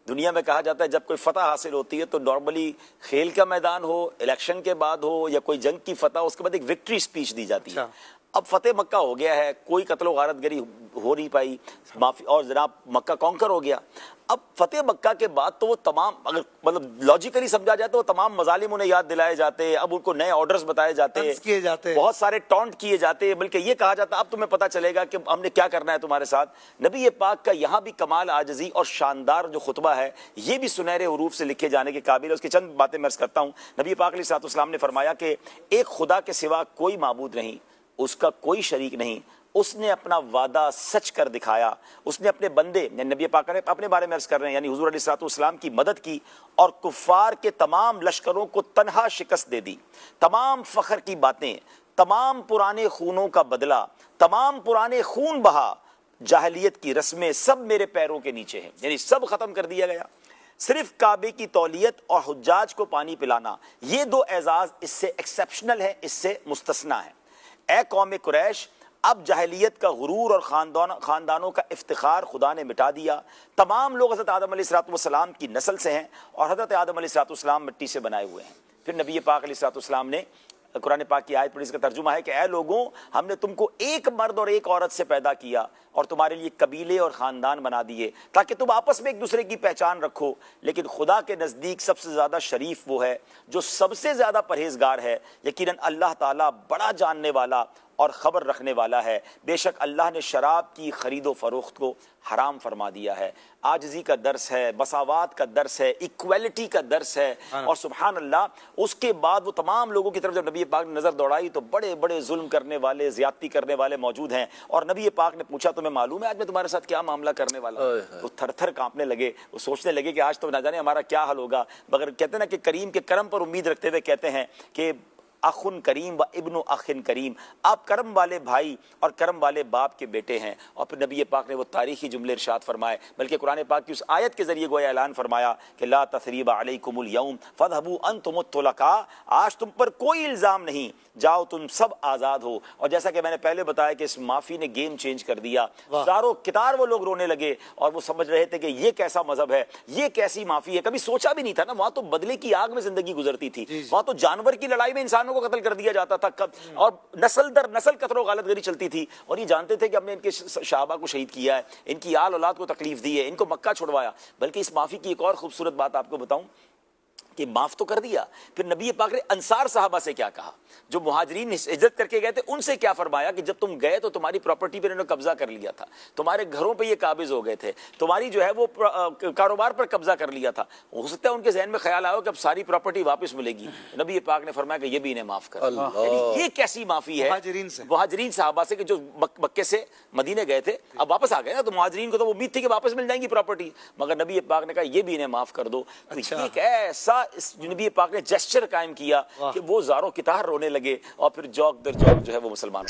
دنیا میں کہا جاتا ہے جب کوئی فتح حاصل ہوتی ہے تو نارملی کھیل کا میدان ہو، الیکشن کے بعد ہو یا کوئی جنگ کی فتح، اس کے بعد ایک وکٹری سپیچ دی جاتی ہے۔ اب فتح مکہ ہو گیا ہے، کوئی قتل و غارت گری ہو نہیں پائی، معافی، اور جناب مکہ کانکر ہو گیا۔ اب فتح مکہ کے بعد تو وہ تمام، اگر مطلب لاجیکلی سمجھا جائے تو وہ تمام مظالم انہیں یاد دلائے جاتے، اب ان کو نئے آرڈرز بتائے جاتے، بہت سارے ٹونٹ کیے جاتے، بلکہ یہ کہا جاتا اب تمہیں پتہ چلے گا کہ ہم نے کیا کرنا ہے تمہارے ساتھ۔ نبی پاک کا یہاں بھی کمال عاجزی اور شاندار جو خطبہ ہے یہ بھی سنہرے حروف سے لکھے جانے کے قابل ہے۔ اس کی چند باتیں میں عرض کرتا ہوں۔ نبی پاک علیہ الصلوۃ والسلام نے فرمایا کہ ایک خدا کے سوا کوئی معبود نہیں، اس کا کوئی شریک نہیں، اس نے اپنا وعدہ سچ کر دکھایا، اس نے اپنے بندے، یعنی نبی پاک نے اپنے بارے میں عرض کر رہے ہیں، یعنی حضور علیہ الصلوۃ والسلام کی مدد کی اور کفار کے تمام لشکروں کو تنہا شکست دے دی۔ تمام فخر کی باتیں، تمام پرانے خونوں کا بدلہ، تمام پرانے خون بہا، جاہلیت کی رسمیں سب میرے پیروں کے نیچے ہیں، یعنی سب ختم کر دیا گیا۔ صرف کعبے کی تولیت اور حجاج کو پانی پلانا، یہ دو اعزاز اس سے ایکسیپشنل ہے، اس سے مستثنا ہے۔ اے قوم قریش، اب جاہلیت کا غرور اور خاندانوں کا افتخار خدا نے مٹا دیا۔ تمام لوگ حضرت آدم علیہ السلام کی نسل سے ہیں اور حضرت آدم علیہ السلام مٹی سے بنائے ہوئے ہیں۔ پھر نبی پاک علیہ السلام نے قرآن پاک کی آیت پڑھی، اس کا ترجمہ ہے کہ اے لوگوں، ہم نے تم کو ایک مرد اور ایک عورت سے پیدا کیا اور تمہارے لیے قبیلے اور خاندان بنا دیے تاکہ تم آپس میں ایک دوسرے کی پہچان رکھو، لیکن خدا کے نزدیک سب سے زیادہ شریف وہ ہے جو سب سے زیادہ پرہیزگار ہے۔ یقیناً اللہ تعالیٰ بڑا جاننے والا اور خبر رکھنے والا ہے۔ بے شک اللہ نے شراب کی خرید و فروخت کو حرام فرما دیا ہے۔ عاجزی کا درس ہے، مساوات کا درس ہے، ایکویلٹی کا درس ہے، اور سبحان اللہ اس کے بعد وہ تمام لوگوں کی طرف جب نبی پاک نے نظر دوڑائی تو بڑے بڑے ظلم کرنے والے، زیادتی کرنے والے موجود ہیں، اور نبی پاک نے پوچھا تمہیں معلوم ہے آج میں تمہارے ساتھ کیا معاملہ کرنے والا ہوں؟ وہ تھر تھر کانپنے لگے، وہ سوچنے لگے کہ آج تو نہ جانے ہمارا کیا حل ہوگا، مگر کہتے ہیں نا کہ کریم کے کرم پر امید رکھتے ہوئے کہتے ہیں کہ اخن کریم و ابن اخن کریم، آپ کرم والے بھائی اور کرم والے باپ کے بیٹے ہیں۔ اور پھر نبی پاک نے وہ تاریخی جملے ارشاد فرمائے، بلکہ قرآن پاک کی اس آیت کے ذریعے گویا اعلان فرمایا کہ لا تثریب علیکم اليوم فاذهبوا انتم الطلقاء، آج تم پر کوئی الزام نہیں، جاؤ تم سب آزاد ہو۔ اور جیسا کہ میں نے پہلے بتایا کہ اس معافی نے گیم چینج کر دیا، دارو کتار وہ لوگ رونے لگے اور وہ سمجھ رہے تھے کہ یہ کیسا مذہب ہے، یہ کیسی معافی ہے۔ کبھی سوچا بھی نہیں تھا نا، وہاں تو بدلے کی آگ میں زندگی گزرتی تھی، وہاں تو جانور کی لڑائی میں انسانوں کو قتل کر دیا جاتا تھا، اور نسل در نسل قتل و غارت گری چلتی تھی، اور یہ جانتے تھے کہ ہم نے ان کے صحابہ کو شہید کیا ہے، ان کی آل اولاد کو تکلیف دی ہے، ان کو مکہ چھڑوایا۔ بلکہ اس معافی کی ایک اور خوبصورت بات آپ کو بتاؤں کہ معاف تو کر دیا، پھر نبی پاک نے انصار صحابہ سے کیا کہا، جو مہاجرین ہجرت کر کے گئے تھے ان سے کیا فرمایا کہ جب تم گئے تو تمہاری پراپرٹی پہ انہوں نے قبضہ کر لیا تھا، تمہارے گھروں پہ یہ قابض ہو گئے تھے، تمہاری جو ہے وہ کاروبار پر قبضہ کر لیا تھا، ہو سکتا ہے ان کے ذہن میں خیال آیا کہ اب ساری پراپرٹی واپس ملے گی۔ نبی پاک نے فرمایا کہ یہ بھی انہیں معاف کر، یعنی یہ کیسی معافی ہے مہاجرین صحابہ سے کہ جو مکے سے مدینے گئے تھے، اب واپس آ گئے نا، تو مہاجرین کو تو امید تھی کہ واپس مل جائیں گی پراپرٹی، مگر نبی پاک نے کہا یہ بھی انہیں معاف کر دو۔ تو یہ ایک ایسا نبی پاک نے جسچر قائم کیا کہ وہ زاروں کتار رونے لگے، اور پھر جوک در جوک جو ہے وہ مسلمان